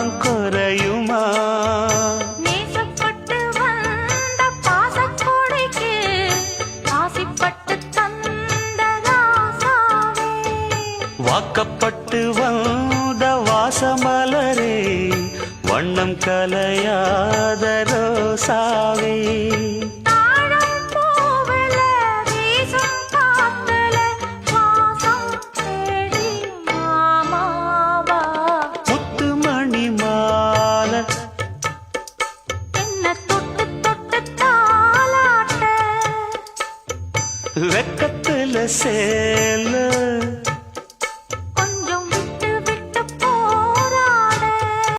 எல்லாம் குறையுமா? நேசப்பட்டு வந்த பாசக்கொடைக்கு ஆசிப்பட்டு தந்த ராசாவே, வாக்கப்பட்டு வந்த வாசமலரே, வண்ணம் கலையாத ரோசாவே. தாழம் பூவுல வீசும் காத்துல வாசம் தேடி மாமாவா, முத்துமணி மாலை என்ன தொட்டு தொட்டு தாலாட்ட, வெக்கத்துல